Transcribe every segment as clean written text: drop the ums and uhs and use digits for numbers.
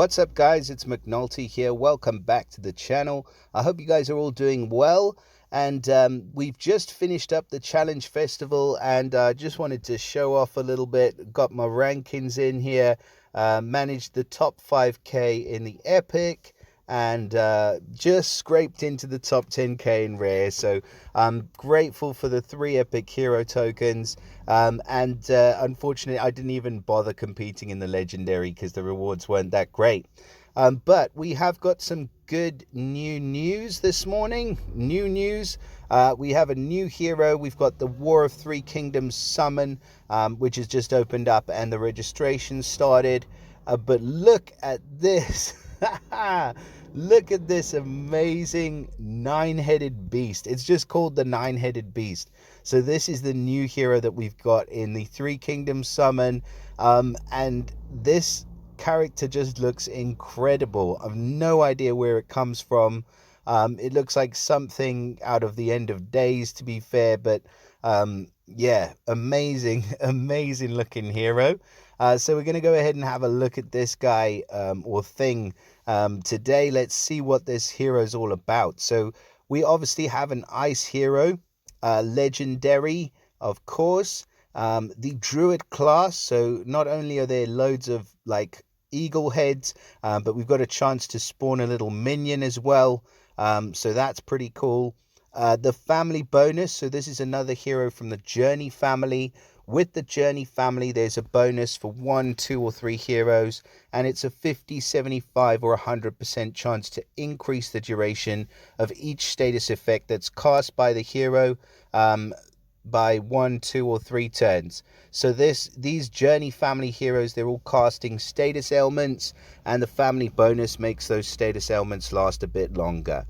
What's up, guys? It's McNulty here. Welcome back to the channel. I hope you guys are all doing well. And we've just finished up the Challenge Festival, and just wanted to show off a little bit. Got my rankings in here. Managed the top 5K in the Epic, and just scraped into the top 10K in Rare. So I'm grateful for the 3 Epic Hero tokens. Unfortunately, I didn't even bother competing in the Legendary because the rewards weren't that great. But we have got some good new news this morning. New news. We have a new hero. We've got the War of Three Kingdoms summon, which has just opened up and the registration started. But look at this. Look at this amazing Nine-Headed Beast. It's just called the Nine-Headed Beast. So this is the new hero that we've got in the Three Kingdoms summon. And this character just looks incredible. I've no idea where it comes from. It looks like something out of the End of Days, to be fair, but yeah, amazing looking hero. So we're going to go ahead and have a look at this guy or thing today. Let's see what this hero is all about. So we obviously have an ice hero, legendary, of course, the druid class. So not only are there loads of like eagle heads, but we've got a chance to spawn a little minion as well, so that's pretty cool. The family bonus, so this is another hero from the Journey family. With the Journey family, there's a bonus for 1, 2, or 3 heroes, and it's a 50, 75, or 100% chance to increase the duration of each status effect that's cast by the hero by 1, 2, or 3 turns. So these Journey family heroes, they're all casting status ailments, and the family bonus makes those status ailments last a bit longer.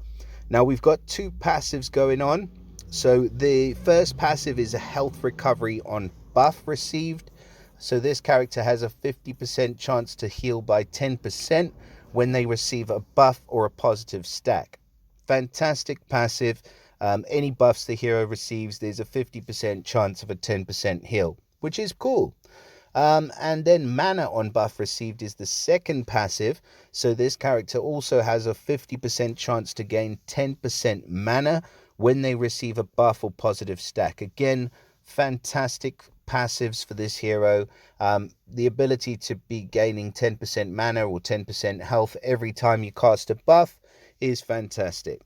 Now we've got 2 passives going on. So the first passive is a health recovery on buff received. So this character has a 50% chance to heal by 10% when they receive a buff or a positive stack. Fantastic passive. Any buffs the hero receives, there's a 50% chance of a 10% heal, which is cool. And then mana on buff received is the second passive. So this character also has a 50% chance to gain 10% mana when they receive a buff or positive stack. Again, fantastic passives for this hero. The ability to be gaining 10% mana or 10% health every time you cast a buff is fantastic.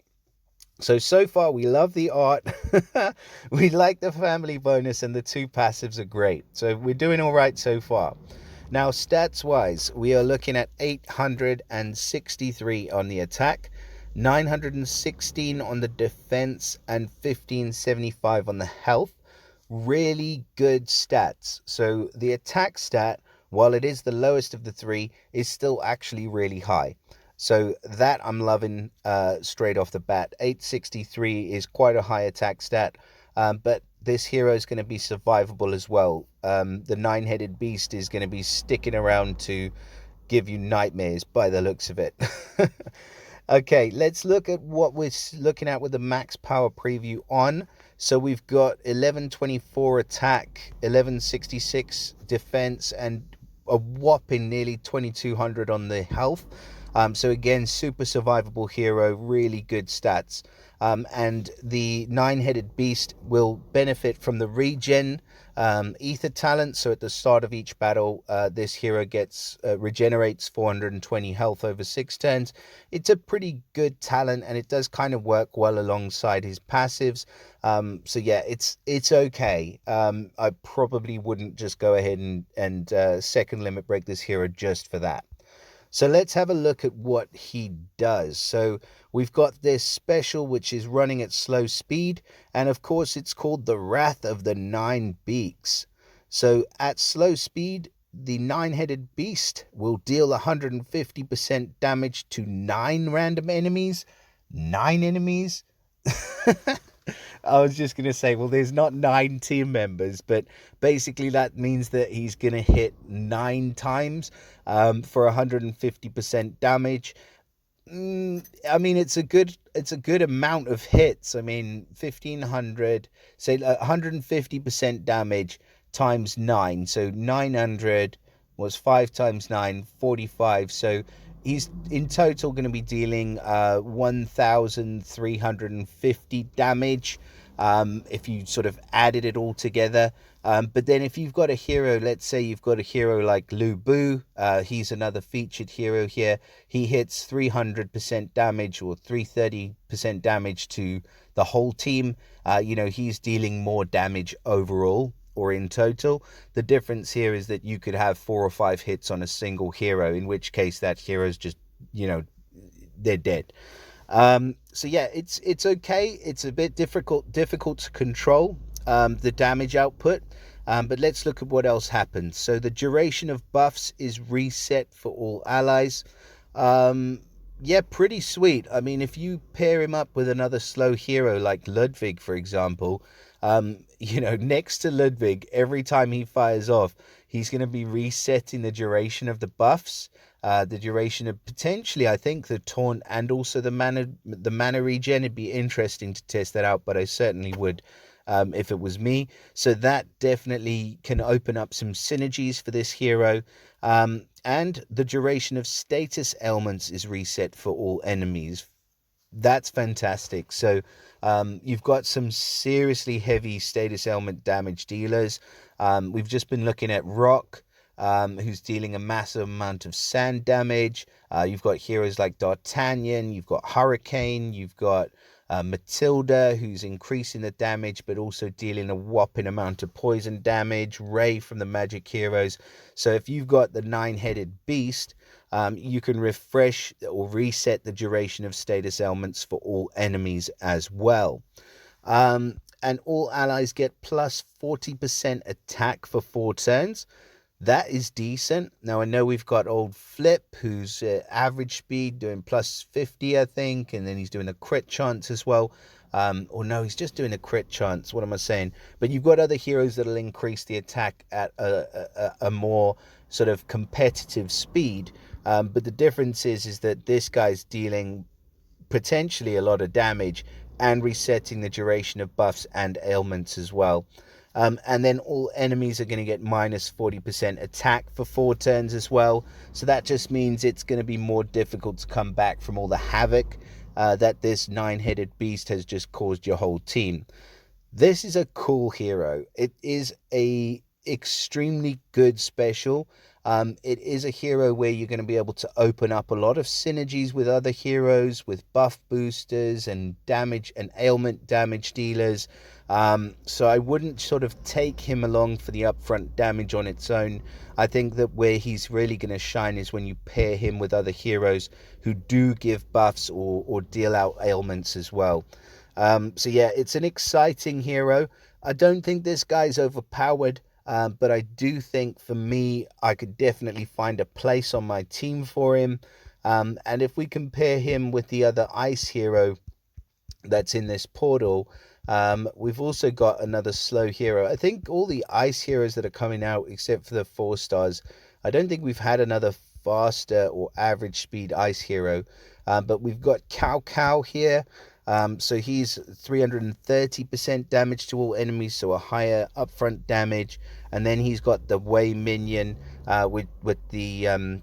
So far we love the art. We like the family bonus, and the 2 passives are great. So we're doing all right so far. Now stats wise, we are looking at 863 on the attack, 916 on the defense, and 1575 on the health. Really good stats. So the attack stat, while it is the lowest of the 3, is still actually really high. So that I'm loving straight off the bat. 863 is quite a high attack stat, but this hero is going to be survivable as well. The Nine-Headed Beast is going to be sticking around to give you nightmares by the looks of it. Okay, let's look at what we're looking at with the max power preview on. So we've got 1124 attack, 1166 defense, and a whopping nearly 2200 on the health. So again, super survivable hero, really good stats. And the Nine-Headed Beast will benefit from the regen ether talent. So at the start of each battle, this hero gets regenerates 420 health over 6 turns. It's a pretty good talent, and it does kind of work well alongside his passives. So yeah, it's okay. I probably wouldn't just go ahead and second limit break this hero just for that. So let's have a look at what he does. So we've got this special, which is running at slow speed. And of course, it's called the Wrath of the Nine Beaks. So at slow speed, the Nine-Headed Beast will deal 150% damage to 9 random enemies. 9 enemies? I was just going to say, well, there's not 9 team members, but basically that means that he's going to hit 9 times for 150% damage. I mean, it's a good amount of hits. I mean, 1500, say 150% damage times 9. So 900 was 5 times 9, 45. So he's in total going to be dealing 1,350 damage if you sort of added it all together. But then if you've got a hero, let's say you've got a hero like Lu Bu, he's another featured hero here. He hits 300% damage or 330% damage to the whole team. He's dealing more damage overall or in total. The difference here is that you could have 4 or 5 hits on a single hero, in which case that hero's just, they're dead. So yeah, it's okay. It's a bit difficult to control the damage output. But let's look at what else happens. So the duration of buffs is reset for all allies. Yeah, pretty sweet. I mean, if you pair him up with another slow hero like Ludwig, for example, next to Ludwig, every time he fires off, he's going to be resetting the duration of the buffs, the duration of potentially, I think, the taunt and also the mana regen. It'd be interesting to test that out, but I certainly would if it was me. So that definitely can open up some synergies for this hero. And the duration of status ailments is reset for all enemies. That's fantastic. So you've got some seriously heavy status ailment damage dealers. We've just been looking at Rock, who's dealing a massive amount of sand damage. You've got heroes like D'Artagnan, you've got Hurricane, you've got Matilda, who's increasing the damage but also dealing a whopping amount of poison damage. Ray from the magic heroes. So if you've got the Nine-Headed Beast, you can refresh or reset the duration of status ailments for all enemies as well. And all allies get plus 40% attack for 4 turns. That is decent. Now, I know we've got old Flip, who's average speed, doing plus 50, I think, and then he's doing a crit chance as well. Or no, he's just doing a crit chance. What am I saying? But you've got other heroes that'll increase the attack at a more sort of competitive speed. But the difference is that this guy's dealing potentially a lot of damage and resetting the duration of buffs and ailments as well. And then all enemies are going to get minus 40% attack for 4 turns as well. So that just means it's going to be more difficult to come back from all the havoc that this Nine-Headed Beast has just caused your whole team. This is a cool hero. It is a extremely good special. It is a hero where you're going to be able to open up a lot of synergies with other heroes, with buff boosters and damage and ailment damage dealers. So I wouldn't sort of take him along for the upfront damage on its own. I think that where he's really going to shine is when you pair him with other heroes who do give buffs or deal out ailments as well. So yeah, it's an exciting hero. I don't think this guy's overpowered. But I do think for me, I could definitely find a place on my team for him. And if we compare him with the other ice hero that's in this portal, we've also got another slow hero. I think all the ice heroes that are coming out, except for the 4 stars, I don't think we've had another faster or average speed ice hero. But we've got Cow Cow here. So he's 330% damage to all enemies, so a higher upfront damage. And then he's got the Wei minion with the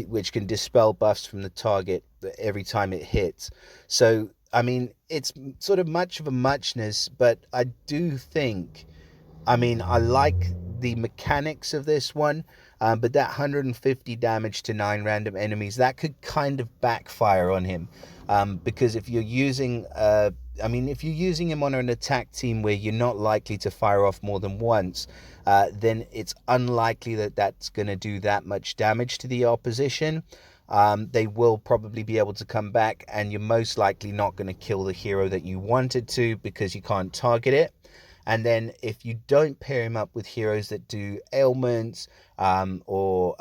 which can dispel buffs from the target every time it hits. So I mean, it's sort of much of a muchness, but I do think, I mean, I like the mechanics of this one, but that 150 damage to 9 random enemies, that could kind of backfire on him. Because if you're using, if you're using him on an attack team where you're not likely to fire off more than once, then it's unlikely that that's going to do that much damage to the opposition. They will probably be able to come back, and you're most likely not going to kill the hero that you wanted to because you can't target it. And then if you don't pair him up with heroes that do ailments or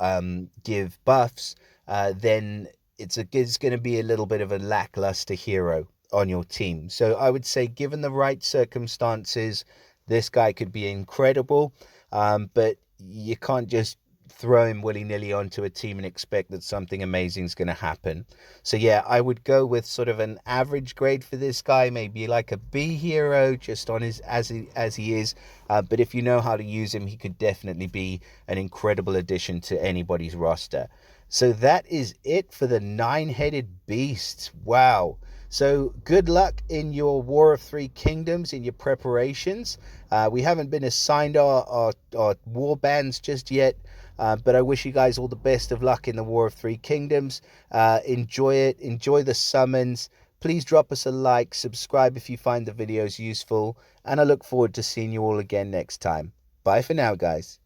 give buffs, then it's going to be a little bit of a lackluster hero on your team. So I would say, given the right circumstances, this guy could be incredible, but you can't just throw him willy-nilly onto a team and expect that something amazing is going to happen. So yeah, I would go with sort of an average grade for this guy, maybe like a B hero, just on his as he is. But if you know how to use him, he could definitely be an incredible addition to anybody's roster. So that is it for the Nine-Headed Beast. Wow. So good luck in your War of Three Kingdoms, in your preparations. We haven't been assigned our war bands just yet, but I wish you guys all the best of luck in the War of Three Kingdoms. Enjoy it. Enjoy the summons. Please drop us a like, subscribe if you find the videos useful, and I look forward to seeing you all again next time. Bye for now, guys.